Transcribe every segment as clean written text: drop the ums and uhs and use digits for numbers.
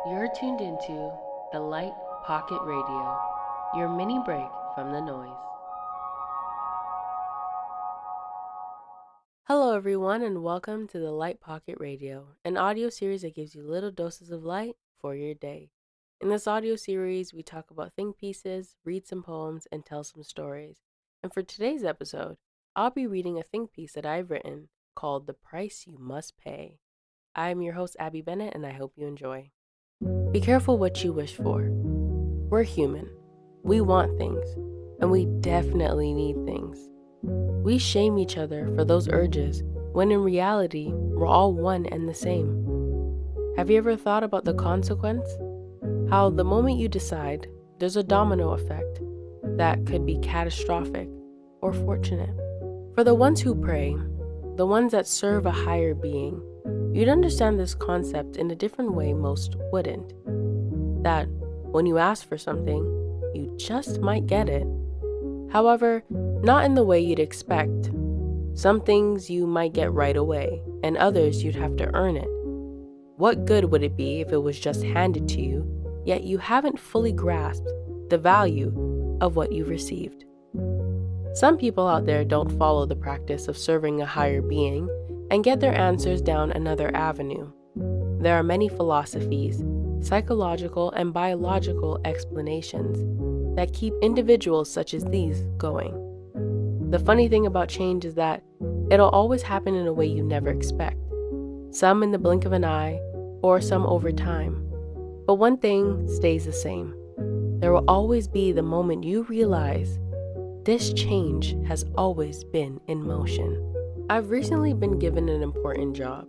You're tuned into the Light Pocket Radio, your mini break from the noise. Hello everyone and welcome to the Light Pocket Radio, an audio series that gives you little doses of light for your day. In this audio series, we talk about think pieces, read some poems, and tell some stories. And for today's episode, I'll be reading a think piece that I've written called The Price You Must Pay. I'm your host, Abby Bennett, and I hope you enjoy. Be careful what you wish for. We're human. We want things, and we definitely need things. We shame each other for those urges, when in reality, we're all one and the same. Have you ever thought about the consequence? How the moment you decide, there's a domino effect that could be catastrophic or fortunate. For the ones who pray, the ones that serve a higher being, you'd understand this concept in a different way most wouldn't. That when you ask for something, you just might get it. However, not in the way you'd expect. Some things you might get right away, and others you'd have to earn it. What good would it be if it was just handed to you, yet you haven't fully grasped the value of what you've received? Some people out there don't follow the practice of serving a higher being and get their answers down another avenue. There are many philosophies, psychological and biological explanations that keep individuals such as these going. The funny thing about change is that it'll always happen in a way you never expect. Some in the blink of an eye, or some over time. But one thing stays the same. There will always be the moment you realize this change has always been in motion. I've recently been given an important job.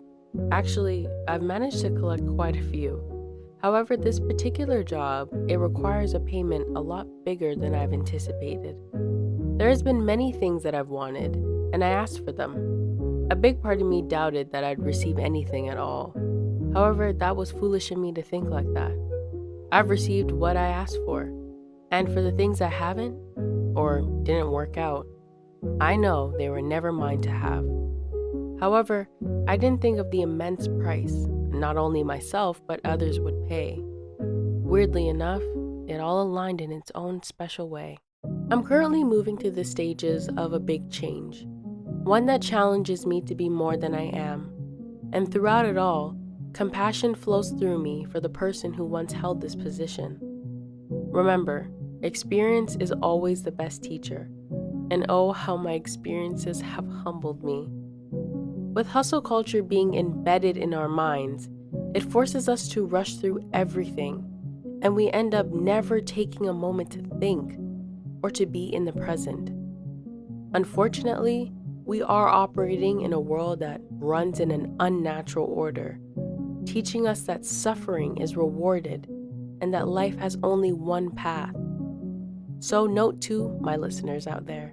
Actually, I've managed to collect quite a few. However, this particular job, it requires a payment a lot bigger than I've anticipated. There has been many things that I've wanted, and I asked for them. A big part of me doubted that I'd receive anything at all. However, that was foolish of me to think like that. I've received what I asked for, and for the things I haven't, or didn't work out, I know they were never mine to have. However, I didn't think of the immense price not only myself but others would pay. Weirdly enough, it all aligned in its own special way. I'm currently moving through the stages of a big change, one that challenges me to be more than I am. And throughout it all, compassion flows through me for the person who once held this position. Remember, experience is always the best teacher. And oh, how my experiences have humbled me. With hustle culture being embedded in our minds, it forces us to rush through everything, and we end up never taking a moment to think or to be in the present. Unfortunately, we are operating in a world that runs in an unnatural order, teaching us that suffering is rewarded and that life has only one path. So note to my listeners out there,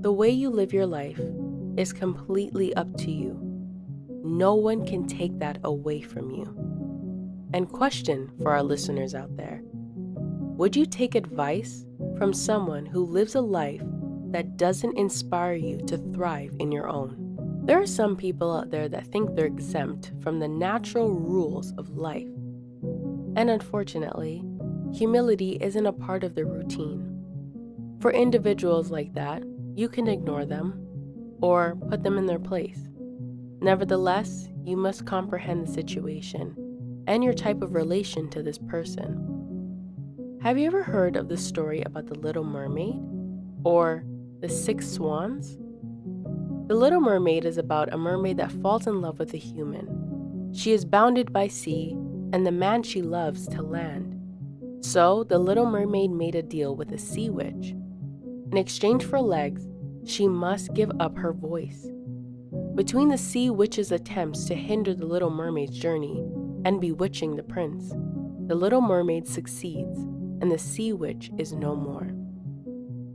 the way you live your life is completely up to you. No one can take that away from you. And question for our listeners out there, would you take advice from someone who lives a life that doesn't inspire you to thrive in your own? There are some people out there that think they're exempt from the natural rules of life. And unfortunately, humility isn't a part of the routine. For individuals like that, you can ignore them or put them in their place. Nevertheless, you must comprehend the situation and your type of relation to this person. Have you ever heard of the story about the Little Mermaid or the 6 Swans? The Little Mermaid is about a mermaid that falls in love with a human. She is bounded by sea and the man she loves to land. So the Little Mermaid made a deal with a sea witch. In exchange for legs, she must give up her voice. Between the sea witch's attempts to hinder the Little Mermaid's journey and bewitching the prince, the Little Mermaid succeeds, and the sea witch is no more.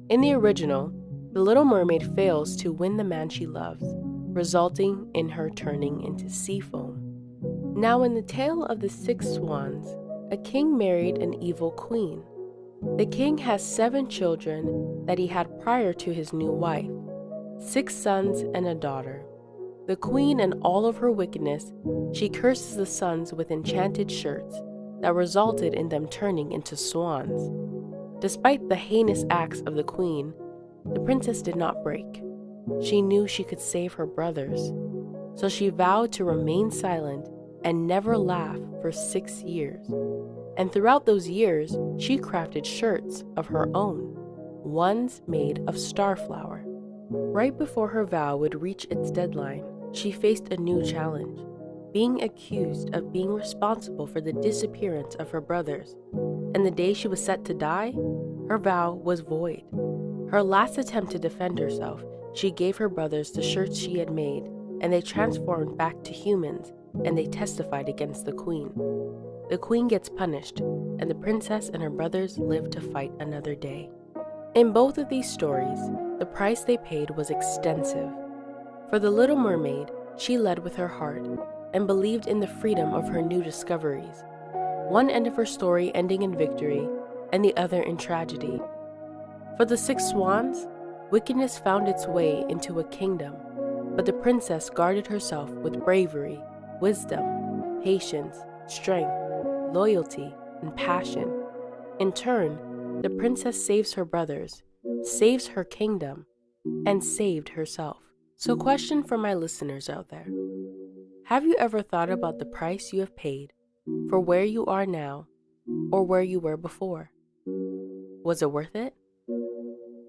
In the original, the Little Mermaid fails to win the man she loves, resulting in her turning into sea foam. Now in the tale of the 6 Swans, a king married an evil queen. The king has 7 children that he had prior to his new wife, 6 sons and a daughter. The queen, in all of her wickedness, she curses the sons with enchanted shirts that resulted in them turning into swans. Despite the heinous acts of the queen, the princess did not break. She knew she could save her brothers, so she vowed to remain silent and never laugh for 6 years. And throughout those years, she crafted shirts of her own, ones made of starflower. Right before her vow would reach its deadline, she faced a new challenge, being accused of being responsible for the disappearance of her brothers. And the day she was set to die, her vow was void. Her last attempt to defend herself, she gave her brothers the shirts she had made, and they transformed back to humans, and they testified against the queen. The queen gets punished, and the princess and her brothers live to fight another day. In both of these stories, the price they paid was extensive. For the Little Mermaid, she led with her heart and believed in the freedom of her new discoveries, one end of her story ending in victory and the other in tragedy. For the 6 swans, wickedness found its way into a kingdom, but the princess guarded herself with bravery, wisdom, patience, strength, loyalty, and passion. In turn, the princess saves her brothers, saves her kingdom, and saved herself. So, question for my listeners out there. Have you ever thought about the price you have paid for where you are now or where you were before? Was it worth it?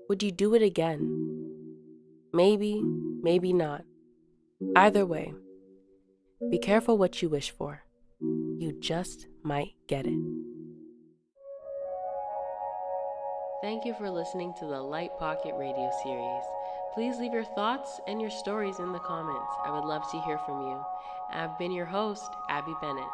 Would you do it again? Maybe, maybe not. Either way, be careful what you wish for. You just might get it. Thank you for listening to the Light Pocket Radio series. Please leave your thoughts and your stories in the comments. I would love to hear from you. I've been your host, Abby Bennett.